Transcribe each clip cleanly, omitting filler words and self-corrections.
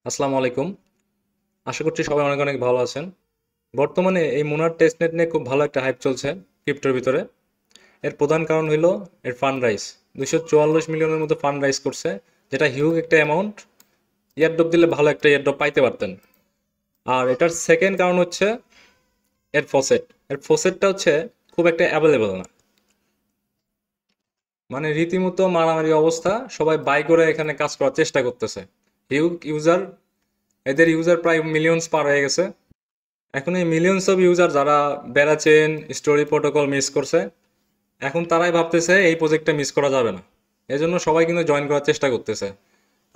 আসসালামু আলাইকুম। আশা করছি সবাই অনেক অনেক ভালো আছেন। বর্তমানে এই মোনার টেস্টনেট নিয়ে খুব ভালো একটা হাইপ চলছে ক্রিপ্টোর ভিতরে। এর প্রধান কারণ হইল এর ফান্ড রাইজ। 244 মিলিয়নের মতো ফান্ড রাইজ করছে, যেটা হিউজ একটা অ্যামাউন্ট। ইয়ারড্রপ দিলে ভালো একটা ইয়ারড্রপ পাইতে পারতেন। আর এটার সেকেন্ড কারণ হচ্ছে এর ফসেট। এর ফসেটটা হচ্ছে খুব একটা অ্যাভেলেবল না, মানে রীতিমতো মারামারি অবস্থা। সবাই বাই করে এখানে কাজ করার চেষ্টা করতেছে। হিউজ ইউজার, এদের ইউজার প্রায় মিলিয়নস পার হয়ে গেছে। এখন এই মিলিয়নস অফ ইউজার যারা বেড়া চেন স্টোরি প্রোটোকল মিস করছে, এখন তারাই ভাবতেছে এই প্রজেক্টটা মিস করা যাবে না। এজন্য সবাই কিন্তু জয়েন করার চেষ্টা করতেছে।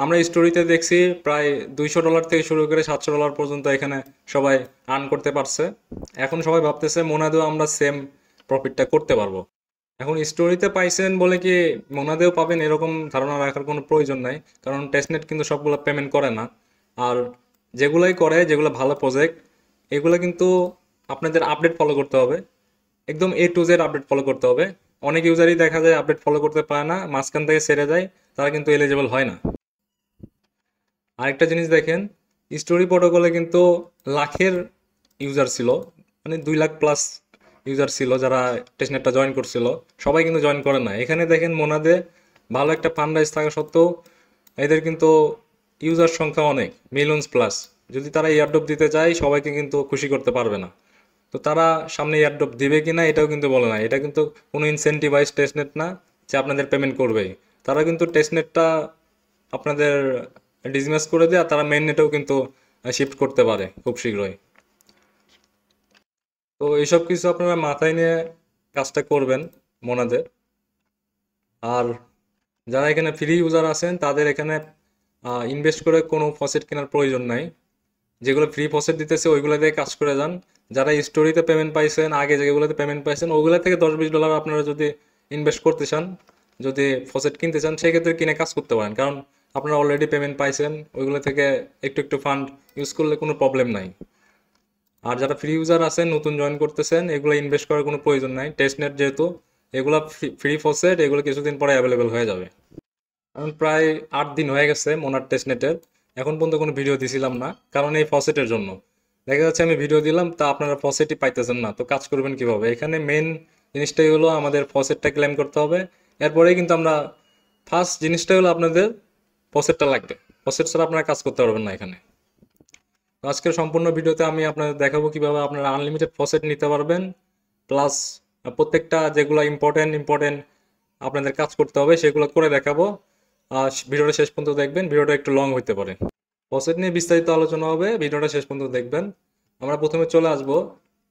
আমরা স্টোরিতে দেখছি প্রায় $200 থেকে শুরু করে $700 পর্যন্ত এখানে সবাই আর্ন করতে পারছে। এখন সবাই ভাবতেছে মোনাদেও আমরা সেম প্রফিটটা করতে পারবো। এখন স্টোরিতে পাইছেন বলে কি মোনাদেও পাবেন এরকম ধারণা রাখার কোনো প্রয়োজন নাই, কারণ টেস্টনেট কিন্তু সবগুলো পেমেন্ট করে না। আর যেগুলাই করে, যেগুলো ভালো প্রজেক্ট, এগুলো কিন্তু আপনাদের আপডেট ফলো করতে হবে। একদম A to Z update follow করতে হবে। অনেক ইউজারই দেখা যায় আপডেট ফলো করতে পারে না, মাঝখান থেকে সেরে যায়, তারা কিন্তু এলিজিবল হয় না। আরেকটা জিনিস দেখেন, স্টোরি প্রোটোকলে কিন্তু লাখের ইউজার ছিল, মানে 2 লাখ প্লাস ইউজার ছিল যারা টেস্টনেটটা জয়েন করছিল। সবাই কিন্তু জয়েন করে না। এখানে দেখেন মোনাদে ভালো একটা ফান্ড রাইজ থাকা সত্ত্বেও এদের কিন্তু ইউজার সংখ্যা অনেক মিলিয়নস প্লাস। যদি তারা এয়ারড্রপ দিতে চায় সবাইকে কিন্তু খুশি করতে পারবে না। তো তারা সামনে এয়ারড্রপ দিবে কিনা এটাও কিন্তু বলে না। এটা কিন্তু কোনো ইনসেন্টিভাইজ টেস্টনেট না যে আপনাদের পেমেন্ট করবেই। তারা কিন্তু টেস্টনেটটা আপনাদের ডিসমিস করে দেয়, আর তারা মেইন নেটেও কিন্তু শিফট করতে পারে খুব শীঘ্রই। তো এইসব কিছু আপনারা মাথায় নিয়ে কাজটা করবেন মোনাদের। আর যারা এখানে ফ্রি ইউজার আছেন তাদের এখানে ইনভেস্ট করে কোনো ফসেট কেনার প্রয়োজন নাই। যেগুলো ফ্রি ফসেট দিতেছে ওইগুলো দিয়ে কাজ করে যান। যারা স্টোরিতে পেমেন্ট পাইছেন, আগে যেগুলোতে পেমেন্ট পাইছেন, ওগুলো থেকে $10-20 আপনারা যদি ইনভেস্ট করতে চান, যদি ফসেট কিনতে চান, সেক্ষেত্রে কিনে কাজ করতে পারেন। কারণ আপনারা অলরেডি পেমেন্ট পাইছেন, ওইগুলো থেকে একটু একটু ফান্ড ইউজ করলে কোনো প্রবলেম নাই। আর যারা ফ্রি ইউজার আছেন, নতুন জয়েন করতেছেন, এগুলো ইনভেস্ট করার কোনো প্রয়োজন নাই। টেস্টনেট যেহেতু এগুলো ফ্রি ফসেট, এগুলো কিছুদিন পরে অ্যাভেলেবেল হয়ে যাবে। এখন প্রায় 8 দিন হয়ে গেছে মোনার টেস্টনেটের, এখন পর্যন্ত কোনো ভিডিও দিছিলাম না, কারণ এই ফসেটের জন্য। দেখা যাচ্ছে আমি ভিডিও দিলাম তা আপনারা ফসেটই পাইতেছেন না, তো কাজ করবেন কিভাবে? এখানে মেন জিনিসটাই হলো আমাদের ফসেটটা ক্লেম করতে হবে। এরপরেই কিন্তু আমরা, ফার্স্ট জিনিসটা হলো আপনাদের ফসেটটা লাগবে। ফসেট ছাড়া আপনারা কাজ করতে পারবেন না এখানে। তো আজকের সম্পূর্ণ ভিডিওতে আমি আপনাদের দেখাবো কিভাবে আপনারা আনলিমিটেড ফসেট নিতে পারবেন, প্লাস প্রত্যেকটা যেগুলো ইম্পর্টেন্ট ইম্পর্টেন্ট আপনাদের কাজ করতে হবে সেগুলো করে দেখাবো। ভিডিওটা শেষ পর্যন্ত দেখবেন, ভিডিওটা একটু লং হতে পারে। ফসেট নিয়ে বিস্তারিত আলোচনা হবে, ভিডিওটা শেষ পর্যন্ত দেখবেন। আমরা প্রথমে চলে আসবো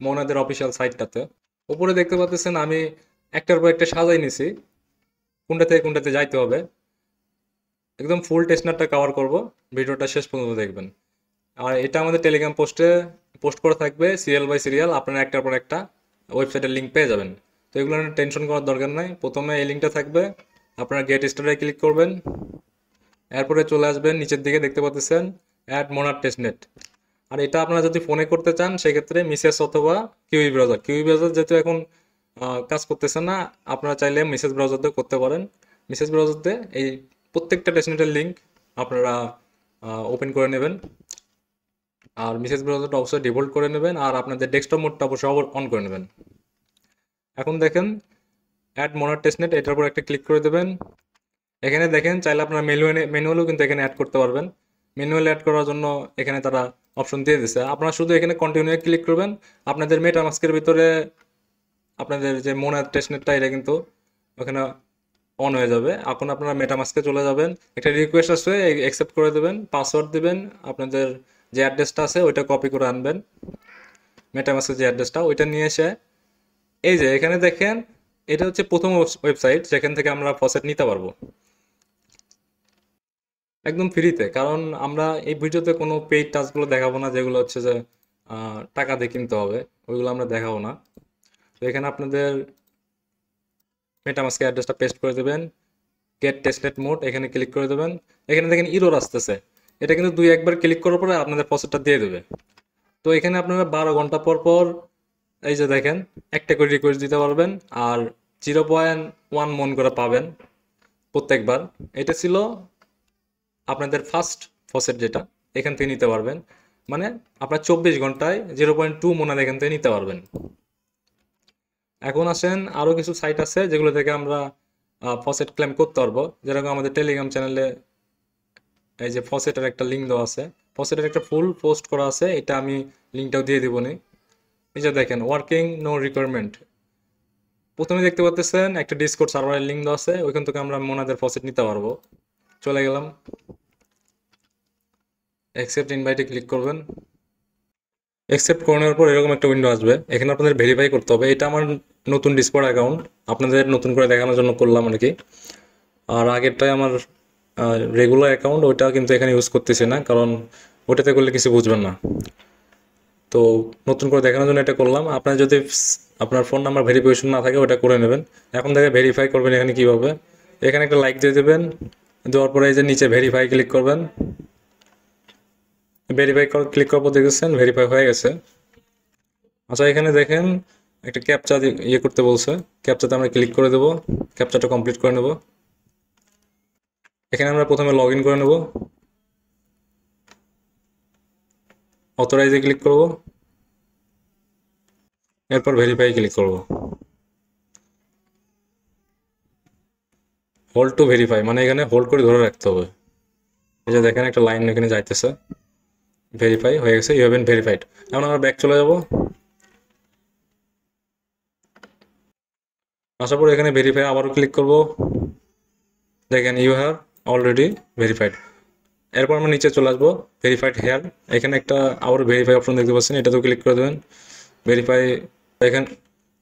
মোনাদের অফিসিয়াল সাইটটাতে। উপরে দেখতে পাচ্ছেন আমি একটার পর একটা সাজাই নিছি কোনটা থেকে কোনটাতে যাইতে হবে। একদম ফুল টেস্টনারটা কভার করব, ভিডিওটা শেষ পর্যন্ত দেখবেন। আর এটা আমাদের টেলিগ্রাম পোস্টে পোস্ট করা থাকবে সিরিয়াল বাই সিরিয়াল, আপনারা একটার পর একটা ওয়েবসাইটের লিঙ্ক পেয়ে যাবেন। তো এগুলো নিয়ে টেনশন করার দরকার নাই। প্রথমে এই লিঙ্কটা থাকবে, আপনারা গেট স্টার্টে ক্লিক করবেন। এরপরে চলে আসবেন নিচের দিকে, দেখতে পাচ্ছেন অ্যাড মোনার টেস্টনেট। আর এটা আপনারা যদি ফোনে করতে চান সেক্ষেত্রে মিসেস অথবা কিউই ব্রাউজার যেহেতু এখন কাজ করতেছে না, আপনারা চাইলে মিসেস ব্রাউজার দিয়ে করতে পারেন। মিসেস ব্রাউজার দিয়ে এই প্রত্যেকটা টেস্টনেটের লিঙ্ক আপনারা ওপেন করে নেবেন। আর মিসেস ব্রাউজারটা অবশ্যই ডিফল্ট করে নেবেন, আর আপনাদের ডেস্কটপ মোডটা অবশ্যই অন করে নেবেন। এখন দেখেন অ্যাড মোনার টেস্টনেট, এটার উপর একটা ক্লিক করে দেবেন। এখানে দেখেন চাইলে আপনারা ম্যানুয়ালও কিন্তু এখানে অ্যাড করতে পারবেন। ম্যানুয়াল অ্যাড করার জন্য এখানে তারা অপশন দিয়ে দিছে। আপনারা শুধু এখানে কন্টিনিউ ক্লিক করবেন, আপনাদের মেটামাস্কের ভিতরে আপনাদের যে মোনার টেস্টনেটটা এটা কিন্তু ওখানে অন হয়ে যাবে। এখন আপনারা মেটামাস্কে চলে যাবেন, একটা রিকোয়েস্ট আসবে, অ্যাকসেপ্ট করে দেবেন, পাসওয়ার্ড দিবেন, আপনাদের যে অ্যাড্রেসটা আছে ওইটা কপি করে আনবেন। মেটামাস্কের যে অ্যাড্রেসটা ওইটা নিয়ে এসে এই যে এখানে দেখেন, এটা হচ্ছে প্রথম ওয়েবসাইট যেখান থেকে আমরা ফসেট নিতে পারবো একদম ফ্রিতে। কারণ আমরা এই ভিডিওতে কোনো পেইড টাস্কগুলো দেখাবো না, যেগুলো হচ্ছে যে টাকা দিয়ে কিনতে হবে, ওইগুলো আমরা দেখাবো না। তো এখানে আপনাদের মেটামাস্কের অ্যাড্রেসটা পেস্ট করে দেবেন, গেট টেস্টনেট মোড এখানে ক্লিক করে দেবেন। এখানে দেখেন ইরোর আসতেছে, এটা কিন্তু 2-1 বার ক্লিক করার পরে আপনাদের ফসেটটা দিয়ে দেবে। তো এখানে আপনারা 12 ঘন্টা পর পর এই যে দেখেন একটা করে রিকোয়েস্ট দিতে পারবেন, আর 0.1 মন করে পাবেন প্রত্যেকবার। এটা ছিল আপনাদের ফার্স্ট ফসেট যেটা। এখান থেকে নিতে পারবেন। মানে আপনার 24 ঘন্টায় 0.2 মোনাদ এখান থেকে নিতে পারবেন। এখন আসেন আরও কিছু সাইট আছে যেগুলো থেকে আমরা ফসেট ক্লেম করতে পারবো, যেরকম আমাদের টেলিগ্রাম চ্যানেলে এই যে ফসেটের একটা লিঙ্ক দেওয়া আছে, ফসেটের একটা ফুল পোস্ট করা আছে, এটা আমি লিঙ্কটাও দিয়ে দিব নি। এই যে দেখেন ওয়ার্কিং নো রিকোয়ারমেন্ট, প্রথমে দেখতে পাচ্ছেন একটা ডিসকর্ড সার্ভারের লিঙ্ক দেওয়া আছে, ওইখান থেকে আমরা মোনাদের ফসেট নিতে পারবো। চলে গেলাম, অ্যাকসেপ্ট ইনভাইটে ক্লিক করবেন। অ্যাকসেপ্ট করানোর পর এরকম একটা উইন্ডো আসবে, এখানে আপনাদের ভেরিফাই করতে হবে। এটা আমার নতুন ডিসকর্ড অ্যাকাউন্ট, আপনাদের নতুন করে দেখানোর জন্য করলাম আর কি। আর আগেরটাই আমার রেগুলার অ্যাকাউন্ট, ওইটা কিন্তু এখানে ইউজ করতেছি না, কারণ ওটাতে করলে কিছু বুঝবেন না। তো নতুন করে দেখানোর জন্য এটা করলাম। আপনার যদি আপনার ফোন নাম্বার ভেরিফিকেশন না থাকে ওটা করে নেবেন। এখন থেকে ভেরিফাই করবেন এখানে কীভাবে, এখানে একটা লাইক দিয়ে দেবেন, দেওয়ার পরে এই যে নিচে ভেরিফাই ক্লিক করবেন। ভেরিফাই ক্লিক করার পর দেখেছেন ভেরিফাই হয়ে গেছে। আচ্ছা এখানে দেখেন একটা ক্যাপচা ইয়ে করতে বলছে, ক্যাপচাতে আমরা ক্লিক করে দেবো, ক্যাপচাটা কমপ্লিট করে নেব। এখানে আমরা প্রথমে লগ ইন করে নেব, অথরাইজে ক্লিক করব, এরপর ভেরিফাই ক্লিক করব। হোল্ড টু ভেরিফাই মানে এখানে হোল্ড করে ধরে রাখতে হবে। এই যে দেখেন একটা লাইন এখানে যাইতেছে, ভেরিফাই হয়ে গেছে, ইউ হ্যাভ বিন ভেরিফাইড। এখন আমরা ব্যাক চলে যাব, আসার পর এখানে ভেরিফাই আবারও ক্লিক করব, দেখেন ইউ হ্যাভ অলরেডি ভেরিফাইড। এরপর আমরা নিচে চলে আসবো, ভেরিফাইড হেয়ার, এখানে একটা আবার ভেরিফাই অপশন দেখতে পাচ্ছেন, এটাতেও ক্লিক করে দেবেন। ভেরিফাই এখানে,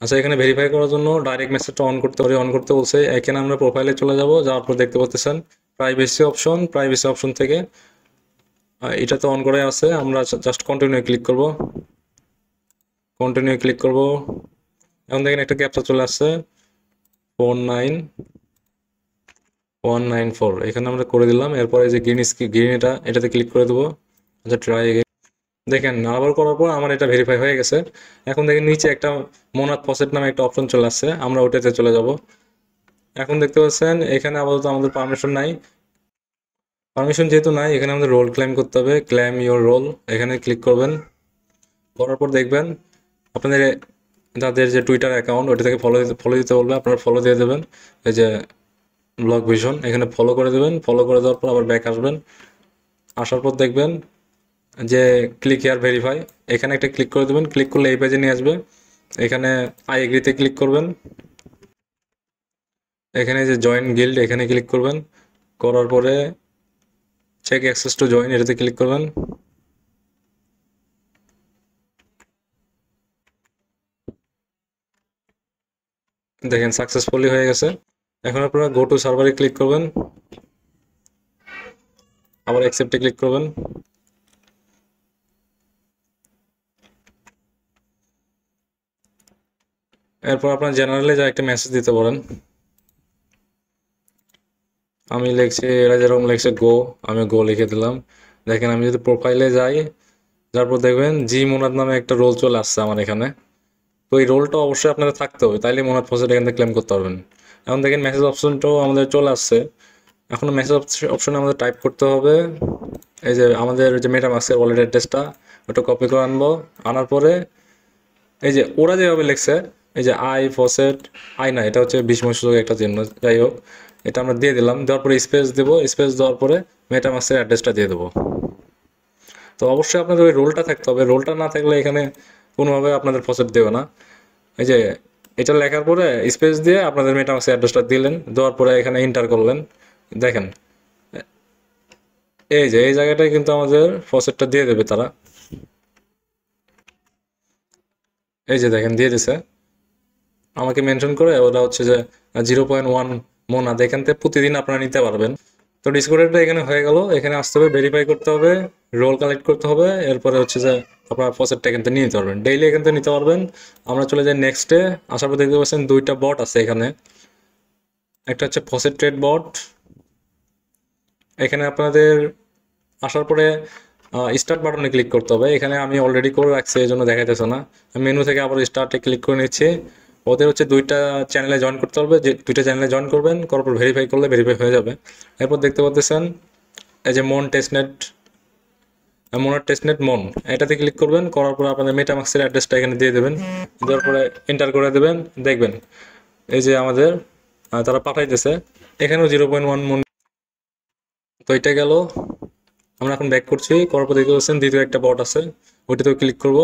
আচ্ছা এখানে ভেরিফাই করার জন্য ডাইরেক্ট মেসেজটা অন করতে বলছে। এখানে আমরা প্রোফাইলে চলে যাব, যাওয়ার পর দেখতে পাচ্ছেন প্রাইভেসি অপশন থেকে এটাতে অন করাই আছে, আমরা জাস্ট কন্টিনিউ ক্লিক করব, এখন দেখেন একটা ক্যাপচা চলে আসছে 49194, এখানে আমরা করে দিলাম। এরপরে যে গ্রিন এটাতে ক্লিক করে দেবো। আচ্ছা ট্রাই এগেইন, দেখেন আবার করার পর আমার এটা ভেরিফাই হয়ে গেছে। এখন দেখেন নিচে একটা মোনাদ ফসেট নামে একটা অপশন চলে আসছে, আমরা ওটাতে চলে যাব। এখন দেখতে পাচ্ছেন এখানে আপাতত আমাদের পারমিশন যেহেতু নাই, এখানে আমাদের রোল ক্লেম করতে হবে, ক্লেম ইওর রোল, এখানে ক্লিক করবেন। করার পর দেখবেন আপনাদের যাদের যে টুইটার অ্যাকাউন্ট ওটা থেকে ফলো দিতে বলবে, আপনারা ফলো দিয়ে দেবেন। এই যে ব্লগ ভিশন, এখানে ফলো করে দেবেন। ফলো করে দেওয়ার পর আবার ব্যাক আসবেন, আসার পর দেখবেন যে ক্লিক হিয়ার ভেরিফাই, এখানে একটা ক্লিক করে দেবেন। ক্লিক করলে এই পেজে নিয়ে আসবে, এখানে আই এগ্রিতে ক্লিক করবেন। এখানে যে জয়েন গিল্ড এখানে ক্লিক করবেন, করার পরে চেক অ্যাক্সেস টু জয়েন এটাতে ক্লিক করবেন। দেখেন সাকসেসফুলি হয়ে গেছে। এখন আপনারা গো টু সার্ভারে ক্লিক করবেন, আবার অ্যাকসেপ্টে ক্লিক করবেন। এরপর আপনার জেনারেলে যা একটা মেসেজ দিতে পারেন। আমি লিখছি, এরা যেরকম লিখছে গো, আমি গো লিখে দিলাম। দেখেন আমি যদি প্রোফাইলে যাই, তারপর দেখবেন জি মোনাদ নামে একটা রোল চলে আসছে আমার এখানে। তো এই রোলটা অবশ্যই আপনাদের থাকতে হবে, তাইলে মোনাদ ফসেট এখান থেকে ক্লেম করতে পারবেন। এখন দেখেন মেসেজ অপশনটাও আমাদের চলে আসছে। এখন মেসেজ অপশনে আমাদের টাইপ করতে হবে, এই যে আমাদের যে মেটামাস্কের ওয়ালেট অ্যাড্রেসটা ওটা কপি করে আনবো। আনার পরে এই যে ওরা যেভাবে লিখছে, এই যে না এটা হচ্ছে বিস্ময়সূচক একটা চিহ্ন, যাই হোক এটা আমরা দিয়ে দিলাম। দেওয়ার পরে স্পেস দেবো, স্পেস দেওয়ার পরে মেটামাস্কের অ্যাড্রেসটা দিয়ে দেবো। তো অবশ্যই আপনাদের ওই রোলটা থাকতে হবে, রোলটা না থাকলে এখানে কোনোভাবে আপনাদের ফসেট দেবে না। এই যে এটা লেখার পরে স্পেস দিয়ে আপনাদের মেটামাস্কের অ্যাড্রেসটা দিলেন, দেওয়ার পরে এখানে এন্টার করলেন। দেখেন এই যে এই জায়গাটায় কিন্তু আমাদের ফসেটটা দিয়ে দেবে তারা। এই যে দেখেন দিয়ে দিছে, আমাকে মেনশন করে ওরা হচ্ছে যে 0.1 মোনাদ এখান থেকে প্রতিদিন আপনারা নিতে পারবেন। তো ডিসকর্ডটা এখানে হয়ে গেল, এখানে আসতে হবে, ভেরিফাই করতে হবে, রোল কালেক্ট করতে হবে, এরপরে হচ্ছে যে আপনার ফসেটটা এখান থেকে নিয়ে নিতে পারবেন, ডেইলি এখান থেকে নিতে পারবেন। আমরা চলে যাই নেক্সটে। আসার পর দেখতে পাচ্ছেন দুইটা বট আছে এখানে, একটা হচ্ছে ফসেট ট্রেড বট। এখানে আপনাদের আসার পরে স্টার্ট বাটনে ক্লিক করতে হবে, এখানে আমি অলরেডি করে রাখছি এই জন্য দেখাইতেছে না। মেনু থেকে আবার স্টার্টে ক্লিক করে নিচ্ছি। ওদের হচ্ছে দুইটা চ্যানেলে জয়েন করতে হবে, যে দুইটা চ্যানেলে জয়েন করবেন, করার পর ভেরিফাই করলে ভেরিফাই হয়ে যাবে। এরপর দেখতে পাচ্ছেন এই যে মন টেস্টনেট মোনার টেস্টনেট মন, এটাতে ক্লিক করবেন, করার পর আপনাদের মেটামাক্সের অ্যাড্রেসটা এখানে দিয়ে দেবেন, দেওয়ার পরে এন্টার করে দেবেন, দেখবেন এই যে আমাদের তারা পাঠাইতেছে এখানেও 0.1 মন। তো এটা গেল। আমরা এখন ব্যাক করছি, করার পর দেখতে পাচ্ছেন দ্বিতীয় একটা বট আছে, ওইটাতেও ক্লিক করব।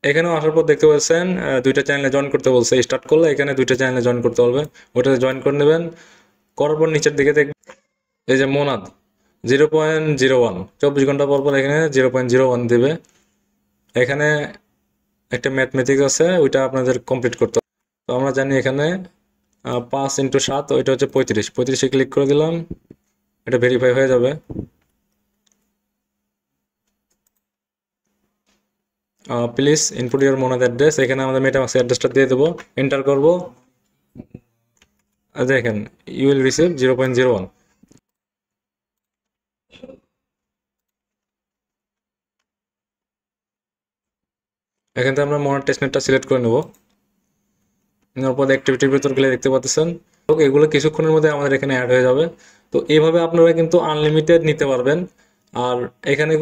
এখানেও আসার পর দেখতে পাচ্ছেন দুইটা চ্যানেলে জয়েন করতে বলছে, স্টার্ট করলে এখানে দুইটা চ্যানেলে জয়েন করতে হবে, ওইটাতে জয়েন করে নেবেন। করার পর নিচের দিকে দেখবেন এই যে মোনাদ 0.01, 24 ঘন্টা পর পর এখানে 0.01 দেবে। এখানে একটা ম্যাথমেটিক্স আছে, ওইটা আপনাদের কমপ্লিট করতে হবে। তো আমরা জানি এখানে 5 × 7, ওইটা হচ্ছে 35, 35-এ ক্লিক করে দিলাম, এটা ভেরিফাই হয়ে যাবে। প্লিজ ইনপুট ইউর মোনাদ অ্যাড্রেস, এখানে আমাদের মেটামাক্স অ্যাড্রেসটা দিয়ে দেবো, এন্টার করব। দেখেন ইউ উইল রিসিভ 0.01। এখান থেকে আমরা মোনার টেস্টনেটটা সিলেক্ট করে নেব, নেওয়ার পর অ্যাক্টিভিটির ভিতর গেলে দেখতে পাচ্ছেন এগুলো কিছুক্ষণের মধ্যে আমাদের এখানে অ্যাড হয়ে যাবে। তো এইভাবে আপনারা কিন্তু আনলিমিটেড নিতে পারবেন। আর এখানে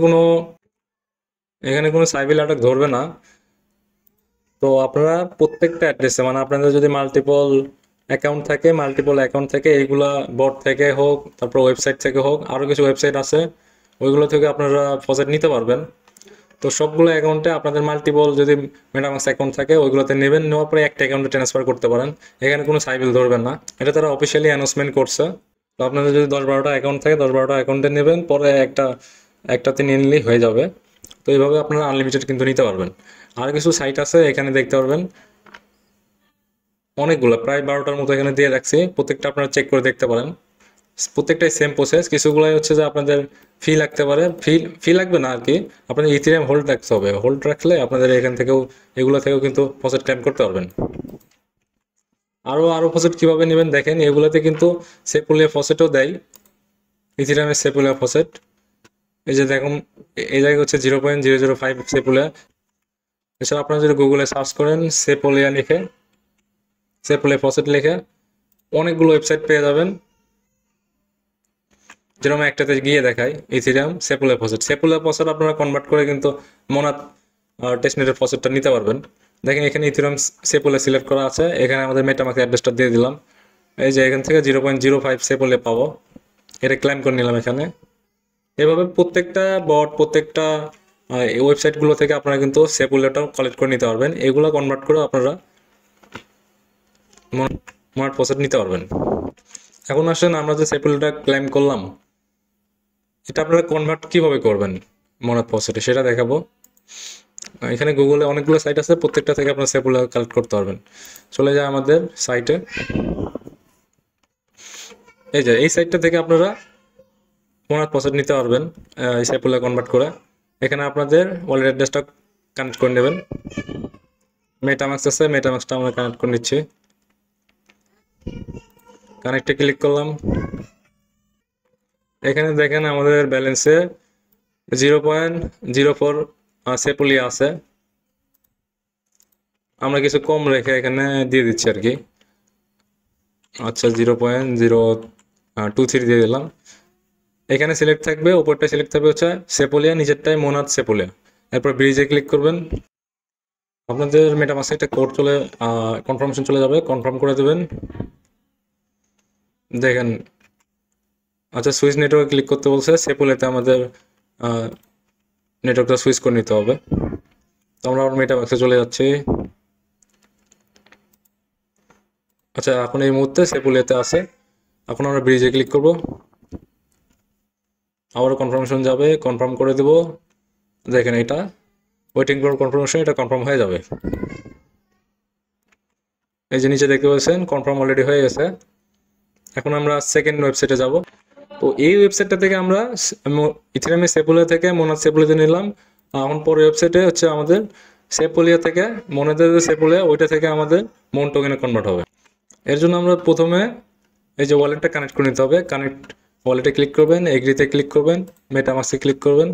কোনো সাইবার অ্যাটাক ধরবে না। তো আপনারা প্রত্যেকটা অ্যাড্রেসে, মানে আপনাদের যদি মাল্টিপল অ্যাকাউন্ট থাকে এইগুলা বট থেকে হোক, তারপর ওয়েবসাইট থেকে হোক, আরও কিছু ওয়েবসাইট আছে, ওইগুলো থেকে আপনারা ফসেট নিতে পারবেন। তো সবগুলো অ্যাকাউন্টে আপনাদের মাল্টিপল যদি মেটামাক্স অ্যাকাউন্ট থাকে ওইগুলোতে নেবেন, নেওয়ার পরে একটা অ্যাকাউন্টে ট্রান্সফার করতে পারেন, এখানে কোনো সাইবিল ধরবেন না। এটা তারা অফিসিয়ালি অ্যানাউন্সমেন্ট করছে। তো আপনাদের যদি 10-12টা অ্যাকাউন্ট থাকে 10-12টা অ্যাকাউন্টে নেবেন, পরে একটাতে নিয়ে নিলেই হয়ে যাবে। তো এইভাবে আপনারা আনলিমিটেড কিন্তু নিতে পারবেন। আর কিছু সাইট আছে এখানে দেখতে পারবেন, অনেকগুলো, প্রায় 12টার মতো এখানে দিয়ে রাখছি, প্রত্যেকটা আপনারা চেক করে দেখতে পারেন। প্রত্যেকটাই সেম প্রসেস, কিছুগুলাই হচ্ছে যে আপনাদের ফি লাগতে পারে, ফি লাগবে না আর কি, আপনাদের ইথিরিয়াম হোল্ড রাখতে হবে, হোল্ড রাখলে আপনাদের এখান থেকেও এগুলো থেকেও কিন্তু প্রসেস ক্লেম করতে পারবেন। আরও ফসেট কীভাবে নেবেন দেখেন, এগুলোতে কিন্তু সেপুলিয়া ফসেটও দেয়, ইথিরিয়ামের সেপুলিয়া ফসেট। এই যে দেখুন, এই জায়গায় হচ্ছে 0.005 সেপুলিয়া। এছাড়া আপনারা যদি গুগলে সার্চ করেন সেপুলিয়া ফসেট লিখে অনেকগুলো ওয়েবসাইট পেয়ে যাবেন। যেরকম একটাতে গিয়ে দেখায় ইথিরিয়াম সেপুলিয়া ফসেট আপনারা কনভার্ট করে কিন্তু মোনাদ টেস্টনেটের ফসেটটা নিতে পারবেন। দেখেন এখানে ইথিরিয়াম সেপুলিয়া সিলেক্ট করা আছে, এখানে আমাদের মেটামাক্স অ্যাড্রেসটা দিয়ে দিলাম, এই যে এখান থেকে 0.05 সেপুলিয়া পাবো, এটা ক্লেম করে নিলাম এখানে। এভাবে প্রত্যেকটা ওয়েবসাইটগুলো থেকে আপনারা কিন্তু সেপুলিয়াটাও কালেক্ট করে নিতে পারবেন, এগুলো কনভার্ট করে আপনারা মোনাড ফসেট নিতে পারবেন। এখন আসেন আমরা যে সেপুলিয়াটা ক্লেম করলাম, এটা আপনারা কনভার্ট কিভাবে করবেন মোনাড ফসেটে সেটা দেখাবো। এখানে গুগলে অনেকগুলো সাইট আছে, প্রত্যেকটা থেকে আপনারা সেপুলিয়া কালেক্ট করতে পারবেন। চলে যায় আমাদের সাইটে, এই যে এই সাইটটা থেকে আপনারা মোনাড ফসেট নিতে পারবেন এই সেপুলিয়া কনভার্ট করে। এখানে আপনাদের ওয়ালেট অ্যাড্রেসটা কানেক্ট করে নেবেন, মেটামাক্স আছে, মেটামাক্সটা আমরা কানেক্ট করে নিচ্ছি, কানেক্টে ক্লিক করলাম। এখানে দেখেন আমাদের ব্যালেন্সে 0.04 সেপুলিয়া আছে, আমরা কিছু কম রেখে এখানে দিয়ে দিচ্ছি আর কি। আচ্ছা 0.023 দিয়ে দিলাম। এখানে সিলেক্ট থাকবে, উপরটা সিলেক্ট থাকবে হচ্ছে সেপুলিয়া, নিচেরটাই মোনাদ সেপুলিয়া। এরপর ব্রিজে ক্লিক করবেন, আপনাদের মেটামাক্সে একটা কোড কনফার্মেশন চলে যাবে, কনফার্ম করে দেবেন। দেখেন আচ্ছা সুইচ নেটওয়ার্কে ক্লিক করতে বলছে, সেপুলিয়াতে আমাদের নেটওয়ার্কটা সুইচ করে নিতে হবে। তো আমরা আবার মেটামাক্সে চলে যাচ্ছি। আচ্ছা এখন এই মুহূর্তে সেপুলিয়াতে আছে, এখন আমরা ব্রিজে ক্লিক করব, আবারও কনফার্মেশন যাবে, কনফার্ম করে দেব। দেখেন এটা ওয়েটিং ফর কনফার্মেশন, এটা কনফার্ম হয়ে যাবে। এই যে নিচে দেখতে পাচ্ছেন কনফার্ম অলরেডি হয়ে গেছে। এখন আমরা সেকেন্ড ওয়েবসাইটে যাব। তো এই ওয়েবসাইটটা থেকে আমরা ইথেরিয়ামের সেপুলিয়া থেকে মোনাদ সেপুলিয়াতে নিলাম। এখন পরে ওয়েবসাইটে হচ্ছে আমাদের সেপুলিয়া থেকে মোনাদের যে সেপুলিয়া ওইটা থেকে আমাদের মন টোকেনে কনভার্ট হবে। এর জন্য আমরা প্রথমে এই যে ওয়ালেটটা কানেক্ট করে নিতে হবে, ওয়ালেটে ক্লিক করবেন, এগ্রিতে ক্লিক করবেন, মেটামাক্সে ক্লিক করবেন,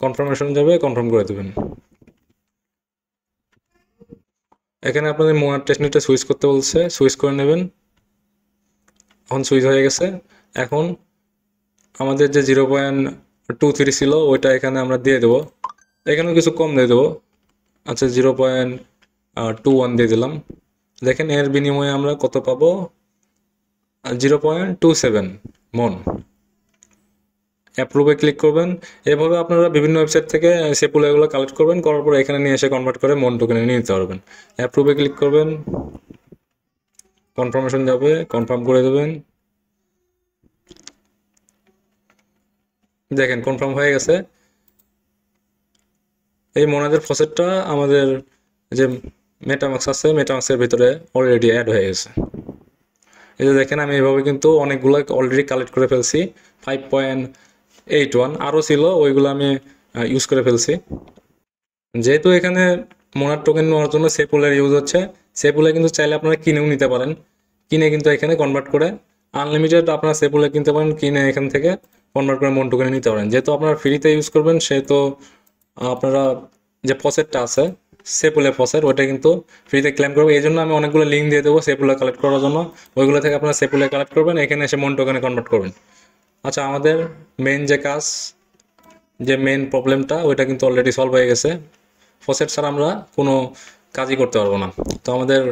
কনফার্মেশন যাবে, কনফার্ম করে দেবেন। এখানে আপনাদের মোনাড টেস্টনেটে সুইচ করতে বলছে, সুইচ করে নেবেন। এখন সুইচ হয়ে গেছে। এখন আমাদের যে 0.23 ছিল ওইটা এখানে আমরা দিয়ে দেবো, এখানেও কিছু কম দিয়ে দেবো। আচ্ছা 0.21 দিয়ে দিলাম। দেখেন এর বিনিময়ে আমরা কত পাবো, 0.27 মন। অ্যাপ্রুভে ক্লিক করবেন। এভাবে আপনারা বিভিন্ন ওয়েবসাইট থেকে সেপুল এগুলো কালেক্ট করবেন, করার পর এখানে নিয়ে এসে কনভার্ট করে মন টোকেনে নিয়ে নিতে পারবেন। অ্যাপ্রুভে ক্লিক করবেন, কনফার্মেশন যাবে, কনফার্ম করে দেবেন। দেখেন কনফার্ম হয়ে গেছে। এই মোনাদের ফসেটটা আমাদের যে মেটামাক্স আছে মেটামাক্সের ভিতরে অলরেডি অ্যাড হয়ে গেছে। এই যে দেখেন আমি এইভাবে কিন্তু অনেকগুলো অলরেডি কালেক্ট করে ফেলছি। 5.81 আরও ছিল, ওইগুলো আমি ইউজ করে ফেলছি। যেহেতু এখানে মোনার টোকেন নেওয়ার জন্য সেপুলের ইউজ হচ্ছে, সেপুলে কিন্তু চাইলে আপনারা কিনেও নিতে পারেন, কিনে কিন্তু এখানে কনভার্ট করে আনলিমিটেড আপনারা সেপুলে কিনতে পারেন, কিনে এখান থেকে কনভার্ট করে মন টোকেনে নিতে পারেন। যেহেতু আপনারা ফ্রিতে ইউজ করবেন সেহেতু আপনারা যে ফসেটটা আছে সেপুলের ফসেট ওইটা কিন্তু ফ্রিতে ক্লেম করবে। এই জন্য আমি অনেকগুলো লিঙ্ক দিয়ে দেবো সেপুলে কালেক্ট করার জন্য, ওইগুলো থেকে আপনারা সেপুলে কালেক্ট করবেন, এখানে এসে মন টোকেনে কনভার্ট করবেন। আচ্ছা আমাদের মেইন যে কাজ, যে মেইন প্রবলেমটা ওইটা কিন্তু অলরেডি সলভ হয়ে গেছে। ফসেট ছাড়া আমরা কোনো কাজই করতে পারবো না। তো আমাদের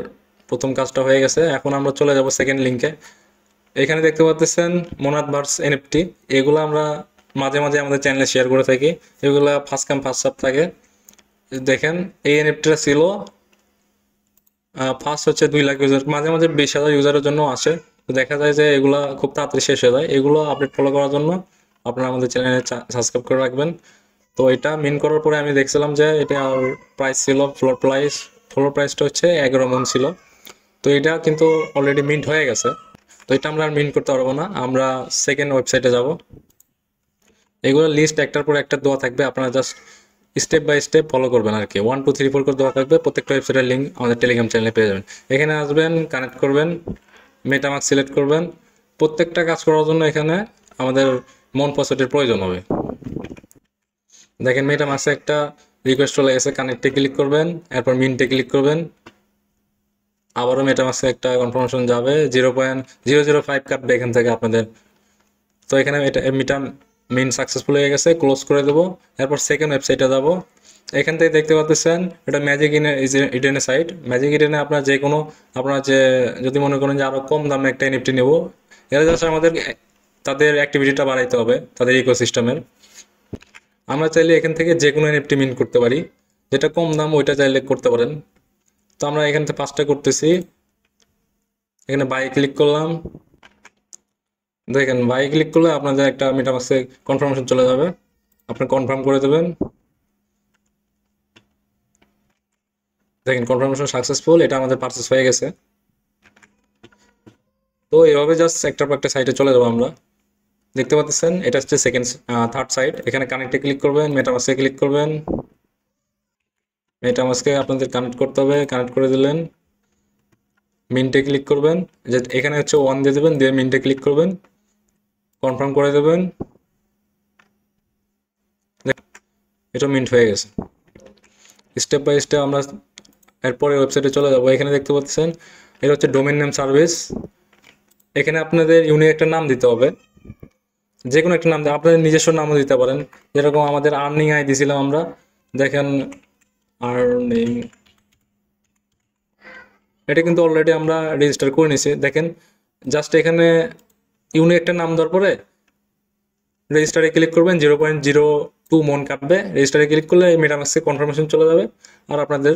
প্রথম কাজটা হয়ে গেছে। এখন আমরা চলে যাব সেকেন্ড লিঙ্কে। এখানে দেখতে পাচ্ছেন মোনাদ ভার্স এনএফটি, এগুলো আমরা মাঝে মাঝে আমাদের চ্যানেলে শেয়ার করে থাকি, এগুলো ফার্স্ট কাম ফার্স্ট সার্ভ থাকে। দেখেন এই এনএফটিটা ছিল ফার্স্ট হচ্ছে 2 লাখ ইউজার, মাঝে মাঝে 20,000 ইউজারের জন্য আসে। তো দেখা যায় যে এগুলো খুব তাড়াতাড়ি শেষ হয়ে যায়। এগুলো আপডেট ফলো করার জন্য আপনারা আমাদের চ্যানেলে সাবস্ক্রাইব করে রাখবেন। তো এটা মিন করার পরে আমি দেখছিলাম যে এটা প্রাইস ছিল, ফ্লোর প্রাইসটা হচ্ছে 11 মন ছিল। তো এটা কিন্তু অলরেডি মিন্ট হয়ে গেছে। তো এটা আমরা আর মিন্ট করতে পারবো না, আমরা সেকেন্ড ওয়েবসাইটে যাব। এগুলো লিস্ট একটার পর একটা দেওয়া থাকবে, আপনারা just step by step follow করবেন আর কি। 1 2 3 4 করে দেওয়া থাকবে, প্রত্যেকটা ওয়েবসাইটের লিঙ্ক আমাদের টেলিগ্রাম চ্যানেলে পেয়ে যাবেন। এখানে আসবেন, কানেক্ট করবেন, মেটামাস্ক সিলেক্ট করবেন। প্রত্যেকটা কাজ করার জন্য এখানে আমাদের মন পাসওয়ার্ডের প্রয়োজন হবে। দেখেন মেটামাস্কে একটা রিকোয়েস্ট চলে গেছে, কানেক্টে ক্লিক করবেন, এরপর মিন্টে ক্লিক করবেন, আবারও মেটামাস্কে একটা কনফার্মেশন যাবে, 0.005 কাটবে এখান থেকে আপনাদের। তো এখানে এটা মিন সাকসেসফুল হয়ে গেছে, ক্লোজ করে দেবো। এরপর সেকেন্ড ওয়েবসাইটে যাব। এখান থেকে দেখতে পাচ্ছেন এটা ম্যাজিক ইডেনের সাইট। ম্যাজিক ইডেনে আপনার যে কোনো, আপনারা যে যদি মনে করেন যে আরও কম দামে একটা এনএফটি নেব, এরা জাস্ট আমাদের তাদের অ্যাক্টিভিটিটা বাড়াইতে হবে তাদের ইকোসিস্টেমের। আমরা চাইলে এখান থেকে যে কোনো এনএফটি মিন করতে পারি, যেটা কম দাম ওইটা চাইলে করতে পারেন। তো আমরা এখান থেকে 5টা করতেছি। এখানে বাই ক্লিক করলাম। দেখেন বাই ক্লিক করলে আপনাদের একটা মেটামাস্কে কনফার্মেশন চলে যাবে, আপনি কনফার্ম করে দেবেন। দেখেন কনফার্মেশন সাকসেসফুল, এটা আমাদের পারচেস হয়ে গেছে। তো এভাবে জাস্ট একটার পর একটা সাইটে চলে যাবো আমরা। দেখতে পাচ্ছেন এটা হচ্ছে থার্ড সাইট। এখানে কানেক্টে ক্লিক করবেন, মেটামাস্কে ক্লিক করবেন, মেটামাস্কে আপনাদের কানেক্ট করতে হবে, কানেক্ট করে দিলেন। মিন্টে ক্লিক করবেন, যে এখানে হচ্ছে 1 দিয়ে দেবেন, দিয়ে মিন্টে ক্লিক করবেন, কনফার্ম করে দেবেন। এটা মিন্ট হয়ে গেছে। স্টেপ বাই স্টেপ আমরা এরপরে ওয়েবসাইটে চলে যাব। এখানে দেখতে পাচ্ছেন এটা হচ্ছে ডোমেইন নেম সার্ভিস। এখানে আপনাদের ইউনিক একটা নাম দিতে হবে, যে কোনো একটা নাম, আপনাদের নিজস্ব নামও দিতে পারেন। যেরকম আমাদের আর্নিং আই দিয়েছিলাম আমরা, দেখেন আর্নিং, এটা কিন্তু অলরেডি আমরা রেজিস্টার করে নিয়েছি। দেখেন জাস্ট এখানে ইউনিক একটা নাম দেওয়ার পরে রেজিস্টারে ক্লিক করবেন, 0.02 মন কাটবে। রেজিস্টারে ক্লিক করলে এই মেটামাস্কে কনফার্মেশন চলে যাবে, আর আপনাদের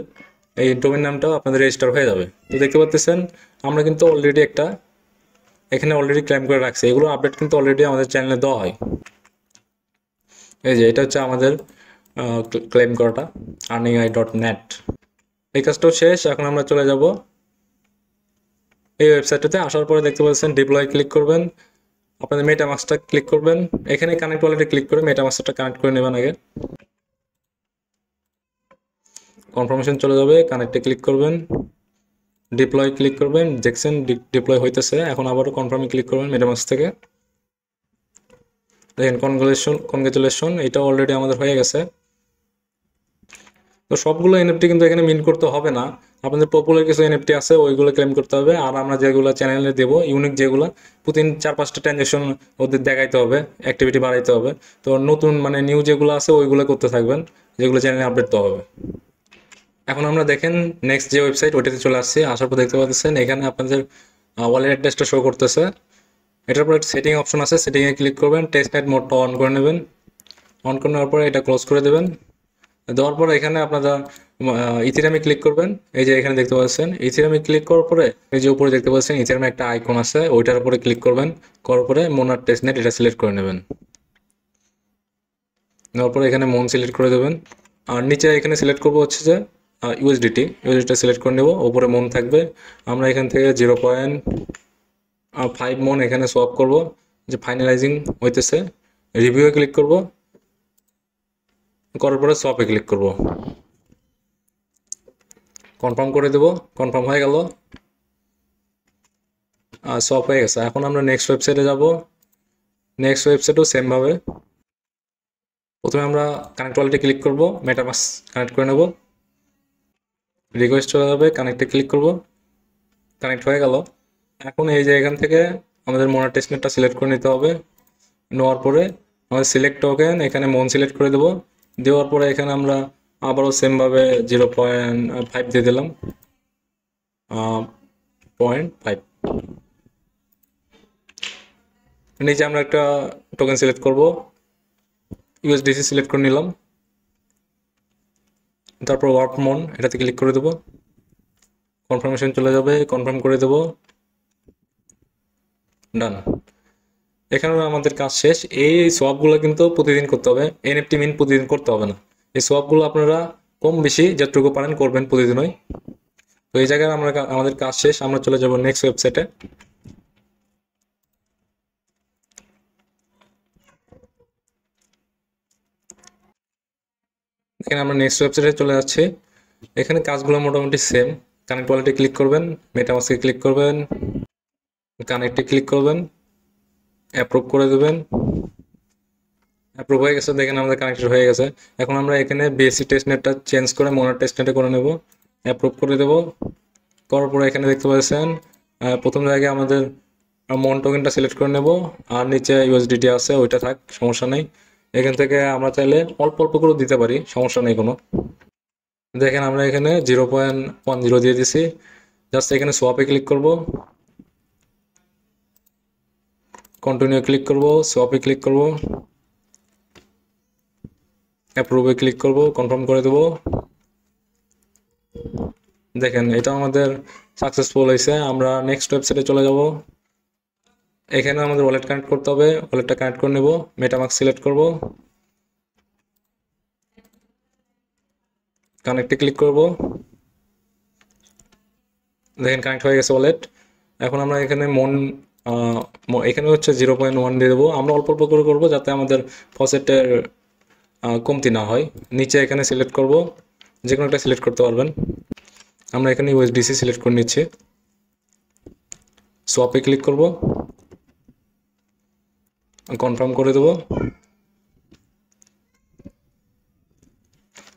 এই ডোমেন নামটাও আপনাদের রেজিস্টার হয়ে যাবে। তো দেখতে পাচ্ছেন আমরা কিন্তু অলরেডি একটা এখানে অলরেডি ক্লেম করে রাখছি। এগুলো আপডেট কিন্তু অলরেডি আমাদের চ্যানেলে দেওয়া হয়। এই যে এটা হচ্ছে আমাদের ক্লেম করাটা, earningai.net। এই কাজটাও শেষ। এখন আমরা চলে যাব এই ওয়েবসাইটটাতে। আসার পরে দেখতে পাচ্ছেন ডিপ্লয় ক্লিক করবেন, আপনাদের মেটামাস্কটা ক্লিক করবেন, এখানে কানেক্ট ওয়ালেটে ক্লিক করে মেটামাস্কটা কানেক্ট করে নেবেন আগে। কনফার্মেশন চলে যাবে, কানেক্টে ক্লিক করবেন, ডিপ্লয় ক্লিক করবেন, দেখছেন ডিপ্লয় হইতেছে। এখন আবারও কনফার্মে ক্লিক করবেন মেটামাস্ক থেকে। দেখেন কনগ্রাচুলেশন, এটা অলরেডি আমাদের হয়ে গেছে। তো সবগুলো এনএফটি কিন্তু এখানে মিন করতে হবে না, আপনাদের পপুলার কিছু এনএফটি আছে ওইগুলো ক্লেম করতে হবে। আর আমরা যেগুলো চ্যানেলে দেবো ইউনিক যেগুলো, প্রতিদিন 4-5টা ট্রানজ্যাকশন ওদের দেখাইতে হবে, অ্যাক্টিভিটি বাড়াইতে হবে। তো নতুন মানে নিউ যেগুলো আছে ওইগুলো করতে থাকবেন, যেগুলো চ্যানেলে আপডেট দেওয়া হবে। এখন আমরা দেখেন নেক্সট যে ওয়েবসাইট ওইটাতে চলে আসছি। আসার পর দেখতে পাচ্ছেন এখানে আপনাদের ওয়ালেট অ্যাড্রেসটা শো করতেছে। এটার পর সেটিং অপশন আছে, সেটিংয়ে ক্লিক করবেন, টেস্টনেট মোডটা অন করে নেবেন। অন করে নেওয়ার পরে এটা ক্লোজ করে দেবেন। দেওয়ার পরে এখানে আপনারা ইথেরিয়ামে ক্লিক করবেন। এই যে এখানে দেখতে পাচ্ছেন ইথেরিয়ামে ক্লিক করার পরে এই যে উপরে দেখতে পাচ্ছেন ইথেরিয়ামে একটা আইকন আছে, ওইটার উপরে ক্লিক করবেন। করার পরে মোনার টেস্টনেট এটা সিলেক্ট করে নেবেন। নেওয়ার পরে এখানে মন সিলেক্ট করে দেবেন। আর নিচে এখানে সিলেক্ট করবো হচ্ছে যে ইউএসডিটি সিলেক্ট করে নেব, ওপরে মন থাকবে। আমরা এখান থেকে 0.5 মন এখানে সোয়াপ করব, যে ফাইনালাইজিং হইতেছে। রিভিউয়ে ক্লিক করব, করার পরে সোয়াপে ক্লিক করব, কনফার্ম করে দেব। কনফার্ম হয়ে গেল, সোয়াপ হয়ে গেছে। এখন আমরা নেক্সট ওয়েবসাইটে যাব। নেক্সট ওয়েবসাইটও সেমভাবে প্রথমে আমরা কানেক্ট ওয়ালেটে ক্লিক করব, মেটামাস্ক কানেক্ট করে নেব। রিকোয়েস্ট চলে যাবে, কানেক্টে ক্লিক করব, কানেক্ট হয়ে গেল। এখন এই যে এখান থেকে আমাদের মোনার টেস্টনেটটা সিলেক্ট করে নিতে হবে। নেওয়ার পরে আমাদের সিলেক্ট টোকেন এখানে মন সিলেক্ট করে দেবো। দেওয়ার পরে এখানে আমরা আবারও সেমভাবে 0.5 দিয়ে দিলাম, 0.5। নিচে আমরা একটা টোকেন সিলেক্ট করব, ইউএসডিসি সিলেক্ট করে নিলাম। তারপর ওয়ার্ক মন এটাতে ক্লিক করে দেবো, কনফার্মেশন চলে যাবে, কনফার্ম করে দেবো, ডান। এখানে আমাদের কাজ শেষ। এই সোয়াপগুলো কিন্তু প্রতিদিন করতে হবে, এনএফটি মিন প্রতিদিন করতে হবে না। এই সোয়াপগুলো আপনারা কম বেশি যতটুকু পারেন করবেন প্রতিদিনই। তো এই জায়গায় আমাদের কাজ শেষ। আমরা চলে যাব নেক্সট ওয়েবসাইটে। এখানে আমরা নেক্সট ওয়েবসাইটে চলে যাচ্ছি। এখানে কাজগুলো মোটামুটি সেম। কানেক্ট ওয়ালেটে ক্লিক করবেন, মেটামাস্কে ক্লিক করবেন, কানেক্টে ক্লিক করবেন, অ্যাপ্রুভ করে দেবেন। অ্যাপ্রুভ হয়ে গেছে, দেখেন আমাদের কানেক্টেড হয়ে গেছে। এখন আমরা এখানে বিএসসি টেস্টনেটটা চেঞ্জ করে মোনার টেস্টনেটে করে নেব, অ্যাপ্রুভ করে দেব। করার পরে এখানে দেখতে পাচ্ছেন প্রথম জায়গায় আমাদের মন টোকেনটা সিলেক্ট করে নেব, আর নিচে ইউএসডিটি আছে ওইটা থাক, সমস্যা নেই। এখান থেকে আমরা চাইলে অল্প অল্প করে দিতে পারি, সমস্যা নেই কোনো। দেখেন আমরা এখানে 0.10 দিয়ে দিছি। জাস্ট এখানে সোয়াপে ক্লিক করব, কন্টিনিউ ক্লিক করব, সোয়াপে ক্লিক করব, অ্যাপ্রুভে ক্লিক করব, কনফার্ম করে দেব। দেখেন এটা আমাদের সাকসেসফুল হয়েছে। আমরা নেক্সট ওয়েবসাইটে চলে যাব। এখানে আমাদের ওয়ালেট কানেক্ট করতে হবে, ওয়ালেটটা কানেক্ট করে নেব, মেটামাস্ক সিলেক্ট করব, কানেক্টে ক্লিক করব। দেখেন কানেক্ট হয়ে গেছে ওয়ালেট। এখন আমরা এখানে এখানে হচ্ছে 0.1 দিয়ে দেবো। আমরা অল্প অল্প করে করবো যাতে আমাদের ফসেটের কমতি না হয়। নিচে এখানে সিলেক্ট করব, যে কোনো একটা সিলেক্ট করতে পারবেন। আমরা এখানে ইউএসডিসি সিলেক্ট করে নিচ্ছি, সোয়াপে ক্লিক করব, কনফার্ম করে দেব।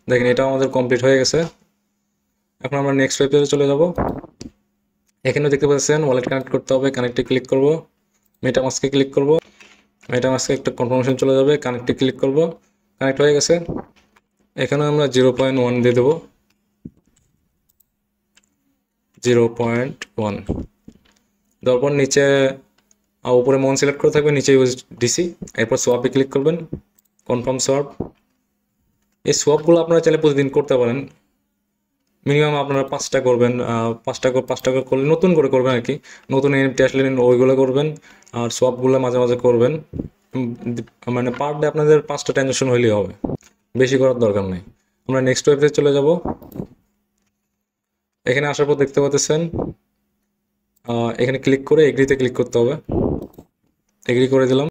দেখেন এটা আমাদের কমপ্লিট হয়ে গেছে। এখন আমরা নেক্সট ওয়েবসাইটে চলে যাব। এখানে দেখতে পাচ্ছেন ওয়ালেট কানেক্ট করতে হবে, কানেক্টে ক্লিক করব, মেটামাস্কে ক্লিক করব, মেটামাস্কে একটা কনফার্মেশন চলে যাবে, কানেক্টে ক্লিক করব, কানেক্ট হয়ে গেছে। এখানে আমরা 0.1 দিয়ে দেবো, 0.1 দেওয়ার পর নিচে উপরে মন সিলেক্ট করে থাকবে, নিচে ইউএসডিসি, এরপর সোয়াপে ক্লিক করবেন, কনফার্ম সোয়াপ। এই সোয়াপগুলো আপনারা চাইলে প্রতিদিন করতে পারেন। মিনিমাম আপনারা 5টা করবেন, 5টা করলে নতুন করে করবেন আর কি। নতুন এনএফটি আসলে ওইগুলো করবেন, আর সোয়াপগুলো মাঝে মাঝে করবেন। মানে পার ডে আপনাদের 5টা ট্রানজ্যাকশন হইলেই হবে, বেশি করার দরকার নেই। আমরা নেক্সট ওয়েবসাইটে চলে যাব। এখানে আসার পর দেখতে পাচ্ছেন এখানে ক্লিক করে এগ্রিতে ক্লিক করতে হবে, এগ্রি করে দিলাম।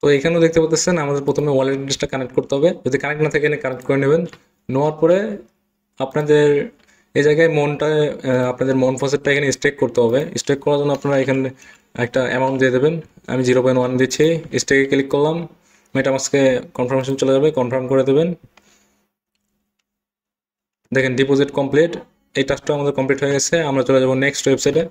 তো এখানেও দেখতে পাচ্ছেন আমাদের প্রথমে ওয়ালেট অ্যাড্রেসটা কানেক্ট করতে হবে। যদি কানেক্ট না থাকে এখানে কানেক্ট করে নেবেন। নেওয়ার পরে আপনাদের এই জায়গায় আপনাদের মন ফসেটটা এখানে স্টেক করতে হবে। স্টেক করার জন্য আপনারা এখানে একটা অ্যামাউন্ট দিয়ে দেবেন। আমি 0.1 দিচ্ছি, স্টেকে ক্লিক করলাম, মেটামাস্কে কনফার্মেশন চলে যাবে, কনফার্ম করে দেবেন। দেখেন ডিপোজিট কমপ্লিট, এই টাস্কটা আমাদের কমপ্লিট হয়ে গেছে। আমরা চলে যাব নেক্সট ওয়েবসাইটে।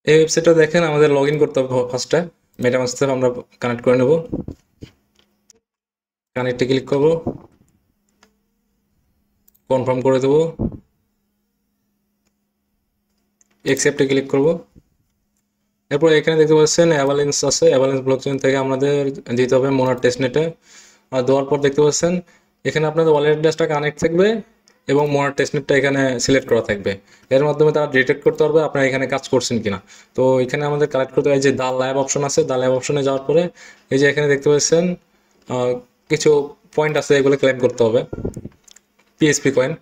এই ওয়েবসাইটটা দেখেন আমাদের লগ ইন করতে হবে ফার্স্টে। মেটামাস্ক থেকে আমরা কানেক্ট করে নেব। কানেক্টে ক্লিক করব, কনফার্ম করে দেবো, অ্যাকসেপ্টে ক্লিক করব। এরপর এখানে দেখতে পাচ্ছেন অ্যাভালেন্স আছে, অ্যাভালেন্স ব্লকচেন থেকে আমাদের দিতে হবে মোনার টেস্টনেটে। আর দেওয়ার পর দেখতে পাচ্ছেন এখানে আপনাদের ওয়ালেট অ্যাড্রেসটা কানেক্ট থাকবে এবং মোনার টেস্টনেটটা এখানে সিলেক্ট করা থাকবে। এর মাধ্যমে তারা ডিটেক্ট করতে পারবে আপনারা এখানে কাজ করছেন কিনা। তো এখানে আমাদের কালেক্ট করতে হয় যে দা ল্যাব অপশন আছে, দা ল্যাব অপশনে যাওয়ার পরে এই যে এখানে দেখতে পাচ্ছেন কিছু পয়েন্ট আছে, এগুলো ক্লেম করতে হবে। পিএসপি কয়েন,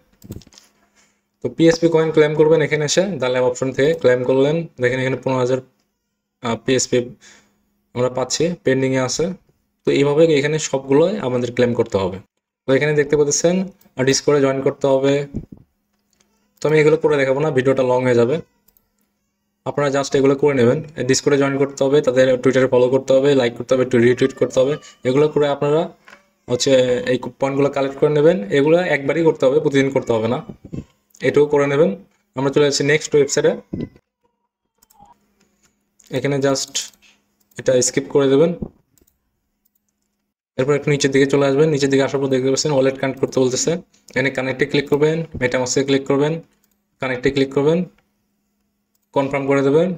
তো পিএসপি কয়েন ক্লেম করবেন এখানে এসে দা ল্যাব অপশন থেকে ক্লেম করলেন। দেখেন এখানে 15,000 পিএসপি আমরা পাচ্ছি, পেন্ডিংয়ে আছে। তো এইভাবে এখানে সবগুলোই আমাদের ক্লেম করতে হবে। তো এখানে দেখতে পাচ্ছেন ডিসকর্ডে জয়েন করতে হবে। তো আমি এগুলো করে দেখাবো না, ভিডিওটা লং হয়ে যাবে। আপনারা জাস্ট এগুলো করে নেবেন। ডিসকর্ডে জয়েন করতে হবে, তাদের টুইটারে ফলো করতে হবে, লাইক করতে হবে, একটু রিটুইট করতে হবে। এগুলো করে আপনারা হচ্ছে এই পয়েন্টগুলো কালেক্ট করে নেবেন। এগুলো একবারই করতে হবে, প্রতিদিন করতে হবে না। এটাও করে নেবেন। আমরা চলে যাচ্ছি নেক্সট ওয়েবসাইটে। এখানে জাস্ট এটা স্কিপ করে দেবেন। এরপর একটু নিচের দিকে চলে আসবেন। নিচের দিকে আসার পর দেখতে পাচ্ছেন ওয়ালেট কানেক্ট করতে বলতেছে। এখানে কানেক্টে ক্লিক করবেন, মেটামাস্কে ক্লিক করবেন, কানেক্টে ক্লিক করবেন, কনফার্ম করে দেবেন।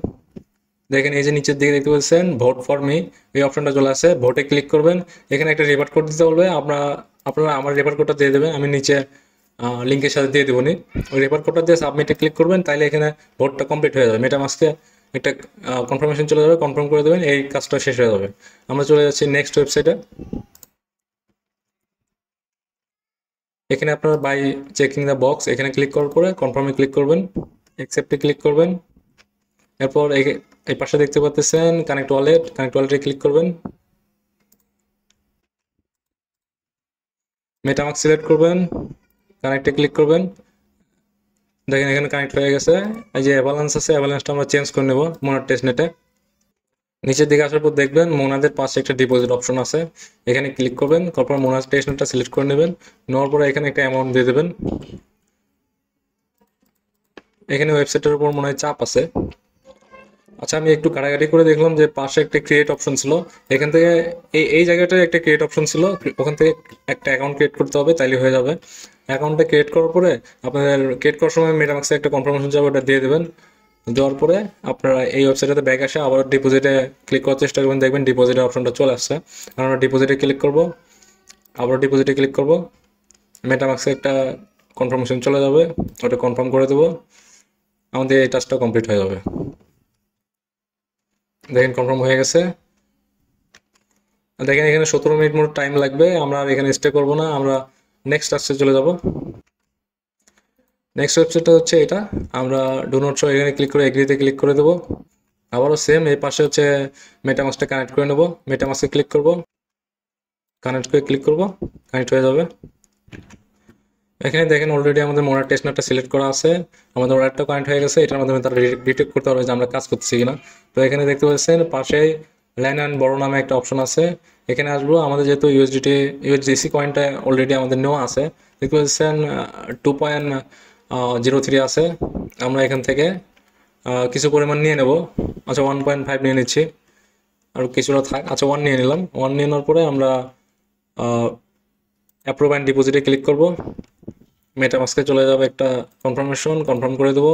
দেখেন এই যে নিচের দিকে দেখতে পাচ্ছেন ভোট ফর মি, এই অপশনটা চলে আসে। ভোটে ক্লিক করবেন, এখানে একটা রেফার কোড দিতে বলবে। আপনারা আমার রেফার কোডটা দিয়ে দেবেন, আমি নিচে লিঙ্কের সাথে দিয়ে দেবো নি। ওই রেফার কোডটা দিয়ে সাবমিটে ক্লিক করবেন, তাইলে এখানে ভোটটা কমপ্লিট হয়ে যাবে। মেটামাস্কে একটা কনফার্মেশন চলে যাবে, কনফার্ম করে দেবেন, এই কাজটা শেষ হয়ে যাবে। আমরা চলে যাচ্ছি নেক্সট ওয়েবসাইটে। এখানে আপনার বাই চেকিং দ্য বক্স, এখানে ক্লিক করার পরে কনফার্মে ক্লিক করবেন, অ্যাকসেপ্টে ক্লিক করবেন। এরপর এই পাশে দেখতে পাচ্ছেন কানেক্ট ওয়ালেট, কানেক্ট ওয়ালেটে ক্লিক করবেন, মেটামাস্ক সিলেক্ট করবেন, কানেক্টে ক্লিক করবেন। দেখেন এখানে কানেক্ট হয়ে গেছে। এই যে অ্যাভালান্স আছে, অ্যাভালান্সটা আমরা চেঞ্জ করে নেব মোনার টেস্টনেটে। নিচের দিকে আসার পর দেখবেন মোনাদের পাশে একটা ডিপোজিট অপশন আছে, এখানে ক্লিক করবেন। তারপর মোনার টেস্টনেটটা সিলেক্ট করে নেবেন, নেওয়ার পরে এখানে একটা অ্যামাউন্ট দিয়ে দেবেন। এখানে ওয়েবসাইটের উপর মনে হয় চাপ আছে। আচ্ছা, আমি একটু ঘাটাঘাটি করে দেখলাম যে পাশে একটা ক্রিয়েট অপশন ছিল। এখান থেকে এই জায়গাটায় একটা ক্রিয়েট অপশন ছিল, ওখান থেকে একটা অ্যাকাউন্ট ক্রিয়েট করতে হবে, তাইলে হয়ে যাবে। অ্যাকাউন্টটা ক্রিয়েট করার পরে আপনাদের ক্রিয়েট করার সময় মেটামাক্সে একটা কনফার্মেশন যাবে, ওটা দিয়ে দেবেন। দেওয়ার পরে আপনারা এই ওয়েবসাইটে ব্যাক আসে আবার ডিপোজিটে ক্লিক করার চেষ্টা করবেন, দেখবেন ডিপোজিটের অপশনটা চলে আসছে। আমরা ডিপোজিটে ক্লিক করব, আবার ডিপোজিটে ক্লিক করব, মেটামাক্সে একটা কনফার্মেশন চলে যাবে, ওটা কনফার্ম করে দেবো, আমাদের এই টাস্কটা কমপ্লিট হয়ে যাবে। দেখেন কনফার্ম হয়ে গেছে। দেখেন এখানে 17 মিনিট মতো টাইম লাগবে। আমরা আর এখানে স্টে করবো না, আমরা নেক্সট টাস্কে চলে যাব। নেক্সট ওয়েবসাইটটা হচ্ছে এটা। আমরা ডু নট শো এখানে ক্লিক করে এগ্রিতে ক্লিক করে দেবো। আবারও সেম, এই পাশে হচ্ছে মেটামাস্কটা কানেক্ট করে নেবো, মেটামাস্কে ক্লিক করব, কানেক্ট করে ক্লিক করব, কানেক্ট হয়ে যাবে। এখানে দেখেন অলরেডি আমাদের মোনার টেস্টনারটা সিলেক্ট করা আছে, আমাদের ওয়ালেটটা কানেক্ট হয়ে গেছে। এটার মাধ্যমে তারা ডিটেক্ট করতে পারবে যে আমরা কাজ করতেছি কিনা। তো এখানে দেখতে পাচ্ছেন পাশেই ল্যান্ড অ্যান্ড বড় নামে একটা অপশন আছে, এখানে আসবো। আমাদের যেহেতু ইউএসডিসি কয়েনটা অলরেডি আমাদের নেওয়া আছে, দেখতে পাচ্ছেন 2.03 আছে। আমরা এখান থেকে কিছু পরিমাণ নিয়ে নেব। আচ্ছা 1.5 নিয়ে নিচ্ছি, আর কিছুটা থাক। আচ্ছা 1 নিয়ে নিলাম। 1 নিয়ে নেওয়ার পরে আমরা অ্যাপ্রুভ অ্যান্ড ডিপোজিটে ক্লিক করব। মেটামাস্কে চলে যাবে একটা কনফার্মেশন, কনফার্ম করে দেবো,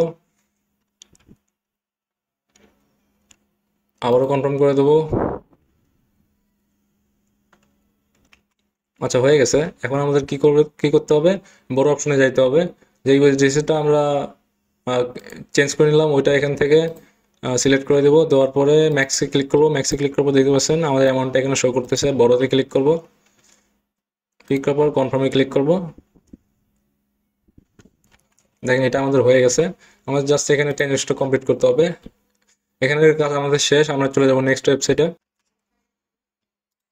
আবারও কনফার্ম করে দেবো। আচ্ছা হয়ে গেছে। এখন আমাদের কি করতে হবে, বড় অপশনে যাইতে হবে। যে ইউএসডিসিটা আমরা চেঞ্জ করে নিলাম, ওইটা এখান থেকে সিলেক্ট করে দেবো। দেওয়ার পরে ম্যাক্সে ক্লিক করবো, ম্যাক্সে ক্লিক করবো, দেখতে পাচ্ছেন আমাদের অ্যামাউন্টটা এখানে শো করতেছে। বড়তে ক্লিক করবো, ক্লিক করার পর কনফার্মে ক্লিক করবো। দেখেন এটা আমাদের হয়ে গেছে। আমাদের জাস্ট এখানে ট্রানজ্যাকশনটা কমপ্লিট করতে হবে। এখানের কাজ আমাদের শেষ। আমরা চলে যাবো নেক্সট ওয়েবসাইটে।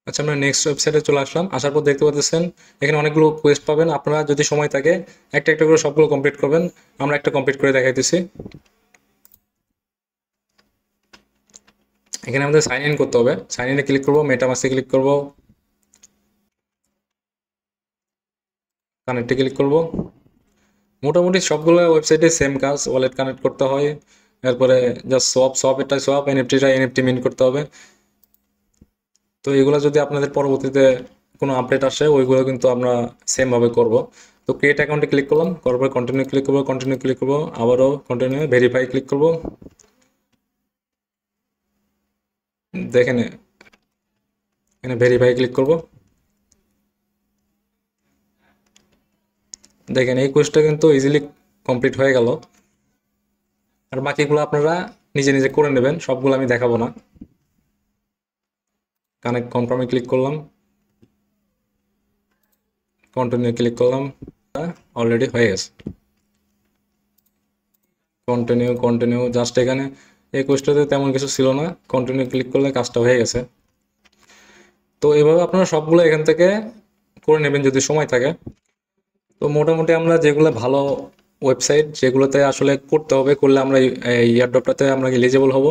আচ্ছা আমরা নেক্সট ওয়েবসাইটে চলে আসলাম। আসার পর দেখতে পাচ্ছেন এখানে অনেকগুলো কোয়েস্ট পাবেন। আপনারা যদি সময় থাকে একটা একটা করে সবগুলো কমপ্লিট করবেন। আমরা একটা কমপ্লিট করে দেখাইতেছি। এখানে আমাদের সাইন ইন করতে হবে, সাইন ইনে ক্লিক করবো, মেটামাসে ক্লিক করবো, কানেক্টে ক্লিক করব। মোটামুটি সবগুলো ওয়েবসাইটে সেম কাজ, ওয়ালেট কানেক্ট করতে হয়, এরপরে জাস্ট সোয়াপ সোয়াপ, এনএফটিটা এনএফটি মিন্ট করতে হবে। তো এগুলো যদি আপনাদের পরবর্তীতে কোনো আপডেট আসে ওইগুলো কিন্তু আমরা সেমভাবে করব। তো ক্রিয়েট অ্যাকাউন্টে ক্লিক করলাম, করার পর কন্টিনিউ ক্লিক করবো, কন্টিনিউ ক্লিক করবো, আবারও কন্টিনিউ, ভেরিফাই ক্লিক করব। দেখেন এখানে ভেরিফাই ক্লিক করব। দেখেন এই কোর্সটা কিন্তু ইজিলি কমপ্লিট হয়ে গেল। আর বাকিগুলো আপনারা নিজে নিজে করে নেবেন, সবগুলো আমি দেখাবো না। কানেক্ট কনফার্মে ক্লিক করলাম, কন্টিনিউ ক্লিক করলাম, অলরেডি হয়ে গেছে। কন্টিনিউ কন্টিনিউ, জাস্ট এখানে এই কোর্সটাতে তেমন কিছু ছিল না, কন্টিনিউ ক্লিক করলে কাজটা হয়ে গেছে। তো এইভাবে আপনারা সবগুলো এখান থেকে করে নেবেন যদি সময় থাকে। তো মোটামুটি আমরা যেগুলো ভালো ওয়েবসাইট, যেগুলোতে আসলে করতে হবে, করলে আমরা এই এয়ারড্রপটাতে আমরা এলিজিবল হব,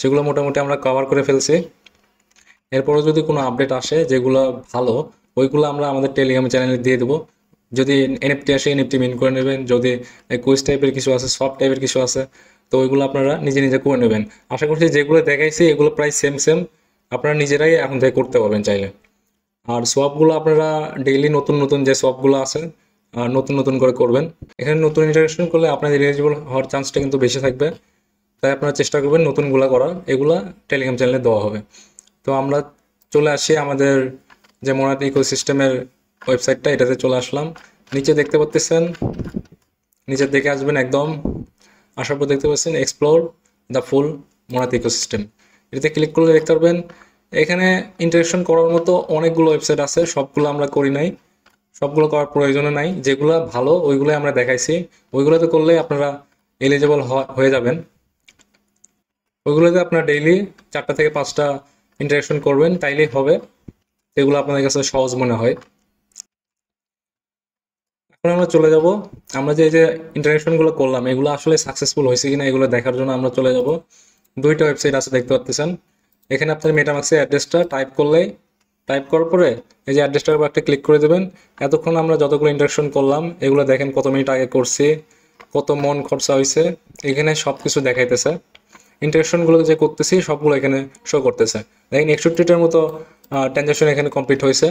সেগুলো মোটামুটি আমরা কভার করে ফেলছি। এরপরও যদি কোনো আপডেট আসে যেগুলো ভালো, ওইগুলো আমরা আমাদের টেলিগ্রাম চ্যানেলে দিয়ে দেবো। যদি এনএফটি আসে এনএফটি মিন করে নেবেন, যদি কুইজ টাইপের কিছু আছে, সফট টাইপের কিছু আছে, তো ওইগুলো আপনারা নিজে নিজে করে নেবেন। আশা করছি যেগুলো দেখাইছি এগুলো প্রায় সেম সেম, আপনারা নিজেরাই এখন থেকে করতে পারবেন চাইলে। আর সোয়াপগুলো আপনারা ডেইলি নতুন নতুন যে সোয়াপগুলো আছে নতুন নতুন করে করবেন। এখানে নতুন ইন্টারেকশন করলে আপনাদের এলিজিবল হওয়ার চান্সটা কিন্তু বেশি থাকবে, তাই আপনারা চেষ্টা করবেন নতুনগুলো করার, এগুলা টেলিগ্রাম চ্যানেলে দেওয়া হবে। তো আমরা চলে আসি আমাদের যে মোনাট ইকোসিস্টেমের ওয়েবসাইটটা, এটাতে চলে আসলাম। নিচে দেখতে পাচ্ছেন, নিচের দিকে আসবেন একদম, আসার পর দেখতে পাচ্ছেন এক্সপ্লোর দ্য ফুল মোনাট ইকোসিস্টেম। এটাতে ক্লিক করলে দেখতে পারবেন এখানে ইন্টারেকশন করার মতো অনেকগুলো ওয়েবসাইট আছে, সবগুলো আমরা করি নাই, সবগুলো করার প্রয়োজনে নাই। যেগুলো ভালো ওইগুলোই আমরা দেখাইছি, ওইগুলোতে করলে আপনারা এলিজিবল হয়ে যাবেন। ওইগুলোতে আপনারা ডেইলি 4টা থেকে 5টা ইন্টারেকশন করবেন, তাইলেই হবে। এগুলো আপনাদের কাছে সহজ মনে হয়। এখন আমরা চলে যাব, আমরা যে ইন্টারেকশনগুলো করলাম এগুলো আসলে সাকসেসফুল হয়েছে কিনা এগুলো দেখার জন্য আমরা চলে যাব। 2টা ওয়েবসাইট আছে দেখতে পাচ্ছেন, এখানে আপনার মেটামাক্সের অ্যাড্রেসটা টাইপ করার পরে এই যে অ্যাড্রেসটার উপর একটা ক্লিক করে দেবেন। এতক্ষণ আমরা যতগুলো ইন্টারেকশন করলাম এগুলো দেখেন কত মিনিট আগে করছি, কত মন খরচা হয়েছে, এখানে সব কিছু দেখাইতেছে। ইন্টারেকশনগুলো যে করতেছি সবগুলো এখানে শো করতেছে। দেখেন 61টার মতো ট্রানজাকশন এখানে কমপ্লিট হয়েছে।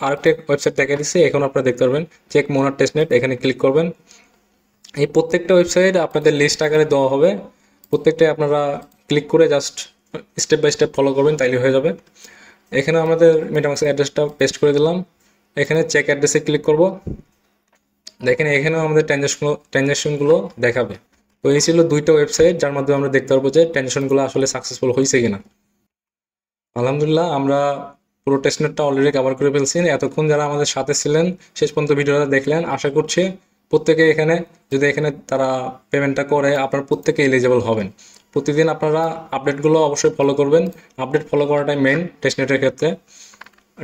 আরেকটা ওয়েবসাইট দেখা দিচ্ছে, এখন আপনারা দেখতে পারবেন চেক মোনাট টেস্টনেট, এখানে ক্লিক করবেন। এই প্রত্যেকটা ওয়েবসাইট আপনাদের লিস্ট আকারে দেওয়া হবে, প্রত্যেকটাই আপনারা ক্লিক করে just step by step follow করবেন, তাইলে হয়ে যাবে। এখানে আমাদের মেটামাক্সের অ্যাড্রেসটা পেস্ট করে দিলাম, এখানে চেক অ্যাড্রেসে ক্লিক করব। দেখেন এখানেও আমাদের ট্রানজাকশনগুলো দেখাবে। তো এই ছিল 2টা ওয়েবসাইট যার মাধ্যমে আমরা দেখতে পারবো যে ট্রানজাকশনগুলো আসলে সাকসেসফুল হয়েছে কিনা। আলহামদুলিল্লাহ আমরা পুরো টেস্টনেটটা অলরেডি কভার করে ফেলছি। এতক্ষণ যারা আমাদের সাথে ছিলেন, শেষ পর্যন্ত ভিডিওটা দেখলেন, আশা করছি প্রত্যেকে এখানে যদি তারা পেমেন্টটা করে আপনারা প্রত্যেকে এলিজিবল হবেন। প্রতিদিন আপনারা আপডেটগুলো অবশ্যই ফলো করবেন, আপডেট ফলো করাটাই মেন টেস্টনেটের ক্ষেত্রে।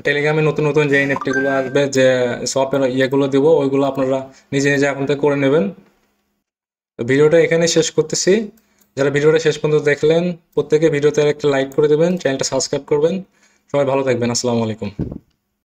টেলিগ্রামে নতুন নতুন যে এনএফটিগুলো আসবে, যে সফটওয়্যার ইয়েগুলো দেবো, ওইগুলো আপনারা নিজে নিজে এখন থেকে করে নেবেন। ভিডিওটা এখানে শেষ করতেছি। যারা ভিডিওটা শেষ পর্যন্ত দেখলেন প্রত্যেকে ভিডিওতে একটা লাইক করে দেবেন, চ্যানেলটা সাবস্ক্রাইব করবেন। সবাই ভালো থাকবেন, আসসালামু আলাইকুম।